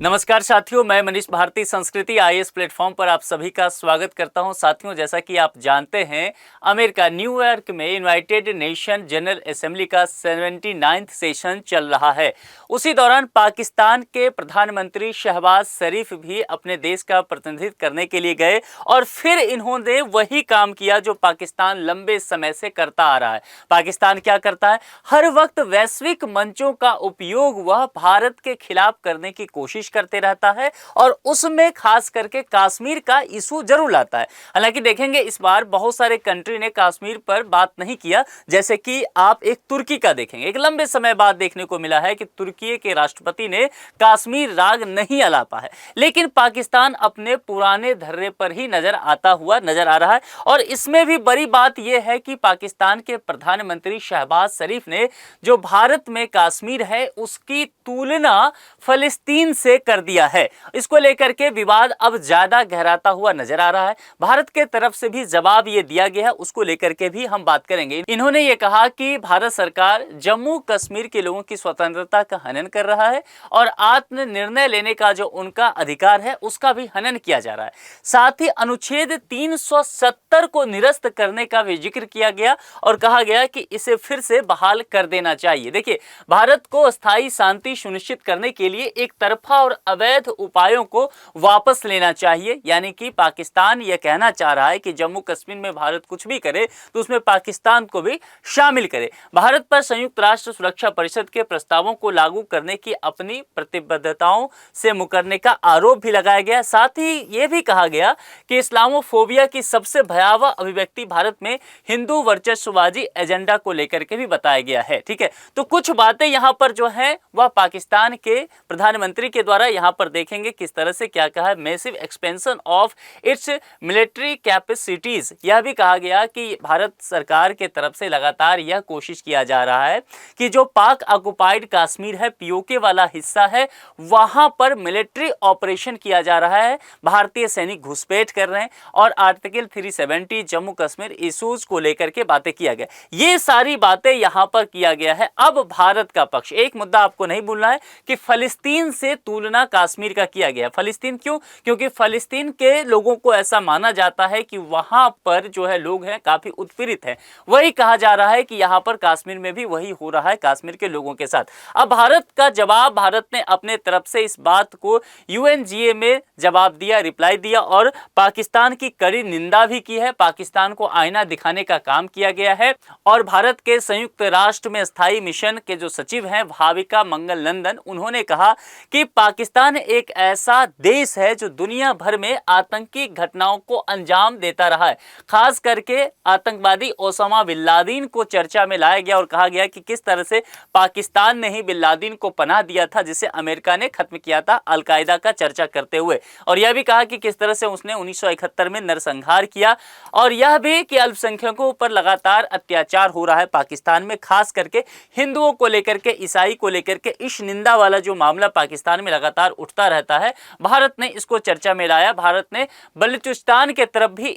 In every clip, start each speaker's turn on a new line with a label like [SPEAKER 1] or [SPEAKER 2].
[SPEAKER 1] नमस्कार साथियों, मैं मनीष भारती संस्कृति आईएएस प्लेटफॉर्म पर आप सभी का स्वागत करता हूं। साथियों, जैसा कि आप जानते हैं, अमेरिका न्यूयॉर्क में यूनाइटेड नेशन जनरल असेंबली का 79वां सेशन चल रहा है। उसी दौरान पाकिस्तान के प्रधानमंत्री शहबाज शरीफ भी अपने देश का प्रतिनिधित्व करने के लिए गए और फिर इन्होंने वही काम किया जो पाकिस्तान लंबे समय से करता आ रहा है। पाकिस्तान क्या करता है? हर वक्त वैश्विक मंचों का उपयोग वह भारत के खिलाफ करने की कोशिश करते रहता है और उसमें खास करके कश्मीर का इशू जरूर लाता है। हालांकि देखेंगे इस बार बहुत सारे कंट्री ने कश्मीर पर बात नहीं किया। जैसे कि आप एक तुर्की का देखेंगे, एक लंबे समय बाद देखने को मिला है कि तुर्की के राष्ट्रपति ने कश्मीर राग नहीं अलापा है, लेकिन पाकिस्तान अपने पुराने धर्रे पर ही नजर आ रहा है। और इसमें भी बड़ी बात यह है कि पाकिस्तान के प्रधानमंत्री शहबाज शरीफ ने जो भारत में कश्मीर है उसकी तुलना फलस्तीन से कर दिया है। इसको लेकर के विवाद अब ज्यादा गहराता हुआ नजर आ रहा है। भारत के तरफ से भी जवाब ये दिया गया है, उसको लेकर के भी हम बात करेंगे। इन्होंने ये कहा कि भारत सरकार जम्मू कश्मीर के लोगों की स्वतंत्रता का हनन कर रहा है और आत्मनिर्णय लेने का जो उनका अधिकार है उसका भी हनन किया जा रहा है। साथ ही अनुच्छेद 370 को निरस्त करने का भी जिक्र किया गया और कहा गया कि इसे फिर से बहाल कर देना चाहिए। देखिए, भारत को स्थायी शांति सुनिश्चित करने के लिए एक तरफा और अवैध उपायों को वापस लेना चाहिए। यानी कि पाकिस्तान यह कहना चाह रहा है कि जम्मू कश्मीर में भारत कुछ भी करे तो उसमें पाकिस्तान को भी शामिल करे। भारत पर संयुक्त राष्ट्र सुरक्षा परिषद के प्रस्तावों को लागू करने की अपनी प्रतिबद्धताओं से मुकरने का आरोप भी लगाया गया। साथ ही यह भी कहा गया कि इस्लामोफोबिया की सबसे भयावह अभिव्यक्ति भारत में हिंदू वर्चस्ववादी एजेंडा को लेकर के भी बताया गया है। ठीक है, तो कुछ बातें यहां पर जो है वह पाकिस्तान के प्रधानमंत्री के द्वारा यहां पर देखेंगे किस तरह से क्या कहा है। Massive expansion of its military capacities, यह भी कहा गया कि भारत सरकार के तरफ से लगातार यह कोशिश किया जा रहा है कि जो पाक ऑक्युपाइड कश्मीर है, पीओके वाला हिस्सा है, वहां पर मिलिट्री ऑपरेशन किया जा रहा है। भारतीय सैनिक घुसपैठ कर रहे हैं और आर्टिकल 370 जम्मू कश्मीर इश्यूज को लेकर के बातें किया गया। ये सारी बातें यहां पर किया गया है। अब भारत का पक्ष, एक मुद्दा आपको नहीं भूलना है कि फलस्तीन से तुलना कश्मीर का किया गया। फलस्तीन क्यों? क्योंकि फलस्तीन के लोगों को ऐसा माना जाता है कि वहां पर जो है लोग हैं काफी उत्पीड़ित हैं। वही कहा जा रहा है कि यहां पर कश्मीर में भी वही हो रहा है कश्मीर के लोगों के साथ। अब भारत का जवाब, भारत ने अपने तरफ से इस बात को यूएनजीए में जवाब दिया, रिप्लाई दिया और पाकिस्तान की कड़ी निंदा भी की है। पाकिस्तान को आईना दिखाने का काम किया गया है और भारत के संयुक्त राष्ट्र में स्थायी मिशन के जो सचिव हैं भाविका मंगल नंदन, उन्होंने कहा कि पाकिस्तान एक ऐसा देश है जो दुनिया भर में आतंकी घटनाओं को अंजाम देता रहा है। खास करके आतंकवादी ओसामा बिन लादेन को चर्चा में लाया गया और कहा गया कि किस तरह से पाकिस्तान ने ही बिन लादेन को पनाह दिया था जिसे अमेरिका ने खत्म किया था अलकायदा का चर्चा करते हुए। और यह भी कहा कि किस तरह से उसने 1971 में नरसंहार किया और यह भी कि अल्पसंख्यकों पर लगातार अत्याचार हो रहा है पाकिस्तान में, खास करके हिंदुओं को लेकर के, ईसाई को लेकर के इस निंदा वाला जो मामला पाकिस्तान में लगातार उठता रहता है। भारत ने इसको चर्चा में लाया। भारत ने बलूचिस्तान के तरफ भी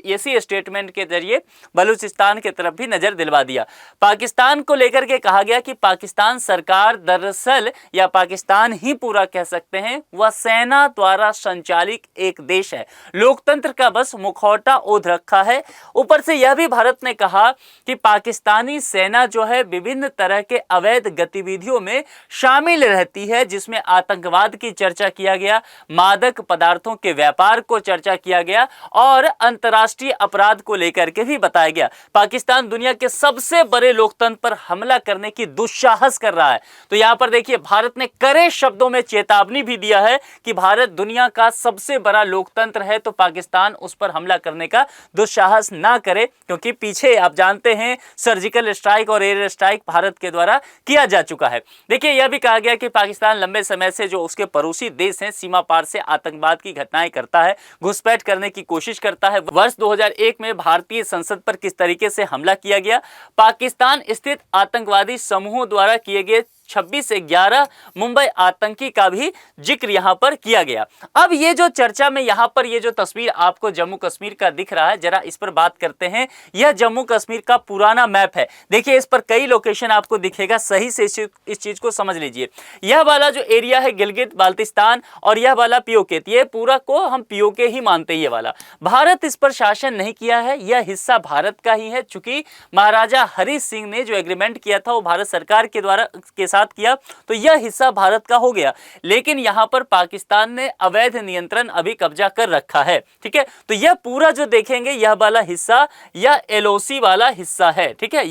[SPEAKER 1] इसी स्टेटमेंट के जरिए बलूचिस्तान के तरफ भी नजर दिलवा दिया। पाकिस्तान को लेकर के कहा गया कि पाकिस्तान सरकार दरअसल, या पाकिस्तान ही पूरा कह सकते हैं, वह सेना द्वारा संचालित एक देश है। लोकतंत्र का बस मुखौटा ओढ़ रखा है। ऊपर से यह भी भारत ने कहा कि पाकिस्तानी सेना जो है विभिन्न तरह के अवैध गतिविधियों में शामिल रहती है, जिसमें आतंकवाद की चर्चा किया गया, मादक पदार्थों के व्यापार को चर्चा किया गया और अंतर्राष्ट्रीय अपराध को लेकर के भी बताया गया। पाकिस्तान दुनिया के सबसे बड़े लोकतंत्र पर हमला करने की दुस्साहस कर रहा है। तो यहां पर देखिए, भारत ने कड़े शब्दों में चेतावनी भी दिया है कि भारत दुनिया का सबसे बड़ा लोकतंत्र है, तो पाकिस्तान उस पर हमला करने का दुस्साहस ना करे, क्योंकि पीछे आप जानते हैं सर्जिकल स्ट्राइक और एयर स्ट्राइक भारत के द्वारा किया जा चुका है। देखिए, यह भी कहा गया कि पाकिस्तान लंबे समय से जो उसके पड़ोसी देश हैं, सीमा पार से आतंकवाद की घटनाएं करता है, घुसपैठ करने की कोशिश करता है। वर्ष 2001 में भारतीय संसद पर किस तरीके से हमला किया गया, पाकिस्तान स्थित आतंकवादी समूहों द्वारा किए गए 26/11 मुंबई आतंकी का भी जिक्र यहां पर किया गया। अब ये जो चर्चा में यहां पर ये जो तस्वीर आपको जम्मू कश्मीर का दिख रहा है, जरा इस पर बात करते हैं। यह जम्मू कश्मीर का पुराना मैप है। देखिए इस पर कई लोकेशन आपको दिखेगा, सही से इस चीज को समझ लीजिए। यह वाला जो एरिया है गिलगित बाल्टिस्तान और यह वाला पीओके, ये पूरा को हम पीओके ही मानते हैं। ये वाला भारत इस पर शासन नहीं किया है, यह हिस्सा भारत का ही है। चूंकि महाराजा हरि सिंह ने जो एग्रीमेंट किया था वो भारत सरकार के साथ किया, तो यह हिस्सा भारत का हो गया। लेकिन यहां पर पाकिस्तान ने अवैध नियंत्रण अभी कब्जा कर रखा है। ठीक है, तो यह पूरा जो देखेंगे यह वाला हिस्सा यह एलओसी वाला हिस्सा है। ठीक है,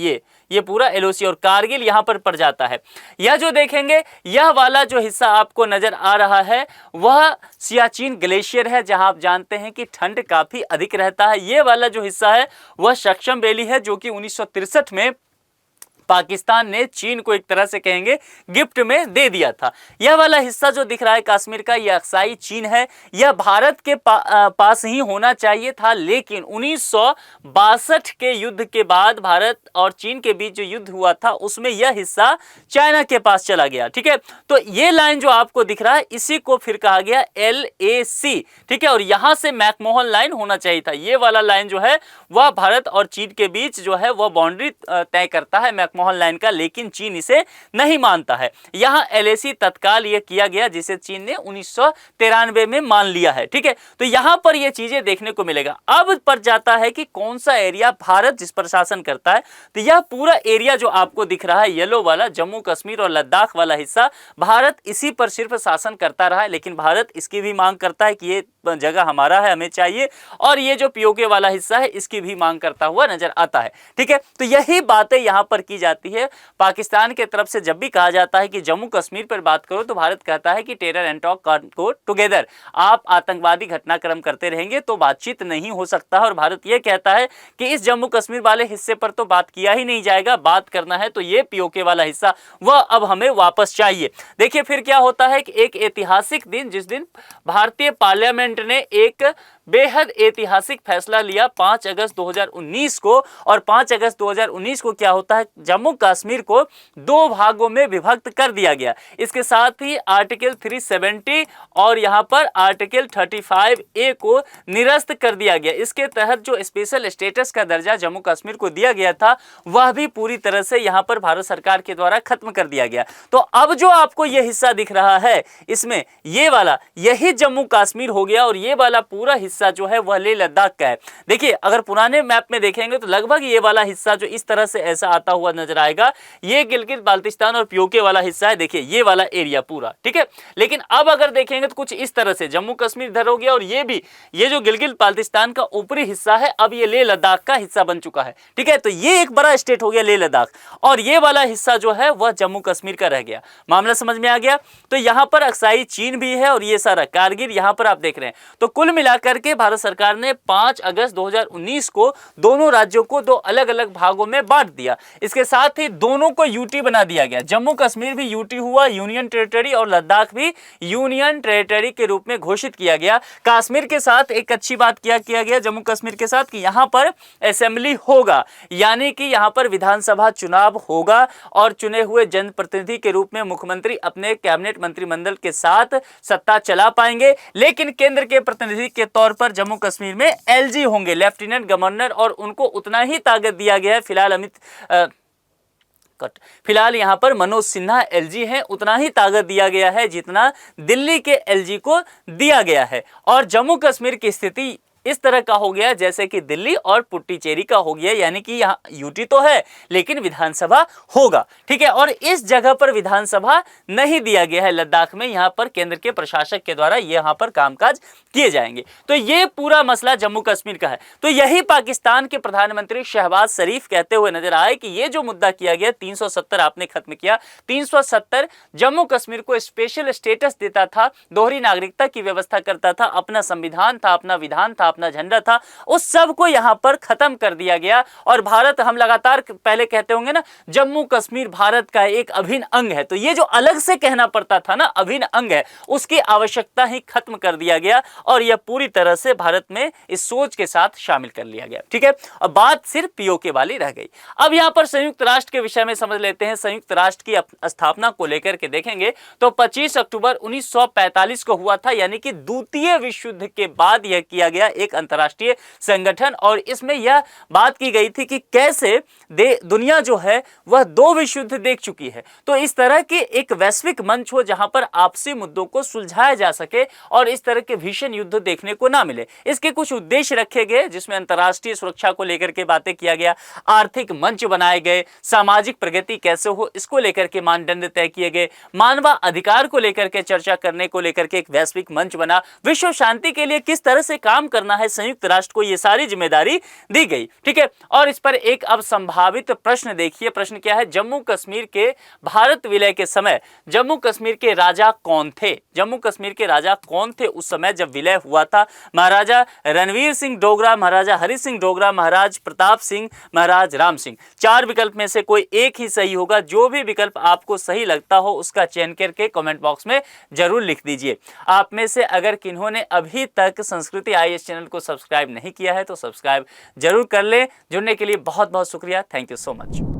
[SPEAKER 1] ये पूरा एलओसी और कारगिल यहां पर पड़ जाता है। यह जो देखेंगे यह वाला जो हिस्सा आपको नजर आ रहा है वह सियाचिन ग्लेशियर है, जहां आप जानते हैं कि ठंड काफी अधिक रहता है। यह वाला जो हिस्सा है वह सक्शम वैली है, जो कि 1963 में पाकिस्तान ने चीन को एक तरह से कहेंगे गिफ्ट में दे दिया था। यह वाला हिस्सा जो दिख रहा है कश्मीर का, यह अक्साई चीन है। यह भारत के पास ही होना चाहिए था, लेकिन 1962 के युद्ध के बाद भारत और चीन के बीच जो युद्ध हुआ था उसमें यह हिस्सा चाइना के पास चला गया। ठीक है, तो ये लाइन जो आपको दिख रहा है इसी को फिर कहा गया LAC। ठीक है, और यहां से मैकमोहन लाइन होना चाहिए था। ये वाला लाइन जो है वह भारत और चीन के बीच जो है वह बाउंड्री तय करता है मैकमोहन लाइन का, लेकिन चीन इसे नहीं मानता है। यहां LAC तत्काल यह किया गया जिसे चीन ने 1993 में मान लिया है। ठीक है, तो यहां पर यह चीजें देखने को मिलेगा। अब पर जाता है कि कौन सा एरिया भारत जिस पर शासन करता है, तो यह पूरा एरिया जो आपको दिख रहा है येलो वाला जम्मू कश्मीर और लद्दाख वाला हिस्सा, भारत इसी पर सिर्फ शासन करता रहा है। लेकिन भारत इसकी भी मांग करता है कि ये जगह हमारा है, हमें चाहिए, और ये जो पीओके वाला हिस्सा है इसकी भी मांग करता हुआ नजर आता है। ठीक है, तो यही बातें यहां पर की जाती है। पाकिस्तान के तरफ से जब भी कहा जाता है कि जम्मू कश्मीर पर बात करो, तो भारत कहता है कि terror and talk go together, आप आतंकवादी घटनाक्रम करते रहेंगे तो बातचीत नहीं हो सकता है। और भारत यह कहता है कि इस जम्मू कश्मीर वाले हिस्से पर तो बात किया ही नहीं जाएगा, बात करना है तो ये पीओके वाला हिस्सा वह अब हमें वापस चाहिए। देखिए फिर क्या होता है कि एक ऐतिहासिक दिन, जिस दिन भारतीय पार्लियामेंट ने एक बेहद ऐतिहासिक फैसला लिया 5 अगस्त 2019 को, और 5 अगस्त 2019 को क्या होता है, जम्मू कश्मीर को 2 भागों में विभक्त कर दिया गया। इसके साथ ही आर्टिकल 370 और यहां पर आर्टिकल 35A को निरस्त कर दिया गया। इसके तहत जो स्पेशल स्टेटस का दर्जा जम्मू कश्मीर को दिया गया था वह भी पूरी तरह से यहां पर भारत सरकार के द्वारा खत्म कर दिया गया। तो अब जो आपको यह हिस्सा दिख रहा है इसमें ये वाला यही जम्मू कश्मीर हो गया, और ये वाला पूरा हिस्सा जो है वह लेह लद्दाख का है। देखिए अगर पुराने मैप में देखेंगे तो लगभग ये वाला हिस्सा जो इस तरह से ऐसा आता हुआ नजर आएगा, ये गिलगित बाल्टिस्तान और पीओके वाला हिस्सा है। देखिए ये वाला एरिया पूरा, ठीक है। लेकिन अब अगर देखेंगे तो कुछ इस तरह से जम्मू कश्मीर इधर हो गया, और ये भी ये जो गिलगित बाल्टिस्तान का ऊपरी हिस्सा है अब ये लेह लद्दाख का हिस्सा बन चुका है। ठीक है, तो ये एक बड़ा स्टेट हो गया लेह लद्दाख, और ये वाला हिस्सा जो है वह जम्मू कश्मीर का रह गया। मामला समझ में आ गया। तो यहां पर अक्साई चीन भी है और ये सारा कारगिल यहां पर आप देख रहे हैं। तो कुल मिलाकर के भारत सरकार ने 5 अगस्त 2019 को दोनों राज्यों को 2 अलग अलग भागों में बांट दिया। इसके साथ ही दोनों को यूटी बना दिया गया। जम्मू कश्मीर भी यूटी हुआ, यूनियन टेरिटरी, और लद्दाख भी यूनियन टेरिटरी के रूप में घोषित किया गया। कश्मीर के साथ एक अच्छी बात किया गया जम्मू कश्मीर के साथ कि यहां पर असेंबली होगा, यानी कि यहां पर विधानसभा चुनाव होगा, और चुने हुए जनप्रतिनिधि के रूप में मुख्यमंत्री अपने कैबिनेट मंत्रिमंडल के साथ सत्ता चला पाएंगे। लेकिन केंद्र के प्रतिनिधि के तौर पर जम्मू कश्मीर में LG होंगे, लेफ्टिनेंट गवर्नर, और उनको उतना ही ताकत दिया गया है। फिलहाल यहां पर मनोज सिन्हा LG हैं, उतना ही ताकत दिया गया है जितना दिल्ली के LG को दिया गया है। और जम्मू कश्मीर की स्थिति इस तरह का हो गया जैसे कि दिल्ली और पुडुचेरी का हो गया, यानी कि यहाँ यूटी तो है लेकिन विधानसभा होगा। ठीक है, और इस जगह पर विधानसभा नहीं दिया गया है लद्दाख में, यहाँ पर केंद्र के प्रशासक के द्वारा यहाँ पर कामकाज किए जाएंगे। तो ये पूरा मसला जम्मू कश्मीर का है। तो यही पाकिस्तान के प्रधानमंत्री शहबाज शरीफ कहते हुए नजर आए कि ये जो मुद्दा किया गया 370 आपने खत्म किया, 370 जम्मू कश्मीर को स्पेशल स्टेटस देता था, दोहरी नागरिकता की व्यवस्था करता था, अपना संविधान था, अपना विधान था, अपना झंडा था, उस सब को यहाँ पर खत्म कर दिया गया। और भारत, हम लगातार पहले कहते होंगे ना, जम्मू कश्मीर भारत का एक अभिन्न अंग है, तो ये जो अलग से कहना पड़ता था ना अभिन्न अंग है, उसकी आवश्यकता ही खत्म कर दिया गया और यह पूरी तरह से भारत में इस सोच के साथ शामिल कर लिया गया। ठीक है, अब बात सिर्फ पीओके वाली रह गई। अब यहां पर संयुक्त राष्ट्र के विषय में समझ लेते हैं। संयुक्त राष्ट्र की स्थापना को लेकर के देखेंगे तो 25 अक्टूबर 1945 को हुआ था, यानी कि द्वितीय विश्व युद्ध के बाद यह किया गया एक अंतर्राष्ट्रीय संगठन। और इसमें यह बात की गई थी कि कैसे दुनिया जो है वह 2 विश्व युद्ध देख चुकी है, तो इस तरह के एक वैश्विक मंच हो जहां पर आपसी मुद्दों को सुलझाया जा सके और इस तरह के भीषण युद्ध देखने को ना मिले। इसके कुछ उद्देश्य रखे गए, जिसमें अंतर्राष्ट्रीय सुरक्षा को लेकर के बातें किया गया, आर्थिक मंच बनाए गए, सामाजिक प्रगति कैसे हो इसको लेकर के मानदंड तय किए गए, मानवाधिकार को लेकर के चर्चा करने को लेकर के एक वैश्विक मंच बना, विश्व शांति के लिए किस तरह से काम करना है संयुक्त राष्ट्र को, ये सारी जिम्मेदारी दी गई। ठीक है, और इस पर एक अब संभावित प्रश्न देखिए, प्रश्न क्या है, जम्मू कश्मीर के भारत विलय के समय जम्मू कश्मीर के राजा कौन थे? जम्मू कश्मीर के राजा कौन थे उस समय जब विलय हुआ था? महाराजा रणवीर सिंह डोगरा, महाराजा हरि सिंह डोगरा, महाराज प्रताप सिंह, महाराज राम सिंह। 4 विकल्प में से कोई एक ही सही होगा। जो भी विकल्प आपको सही लगता हो उसका चयन करके कमेंट बॉक्स में जरूर लिख दीजिए। आप में से अगर किन्होंने अभी तक संस्कृति IAS चैनल को सब्सक्राइब नहीं किया है तो सब्सक्राइब जरूर कर ले। जुड़ने के लिए बहुत बहुत शुक्रिया। Thank you so much.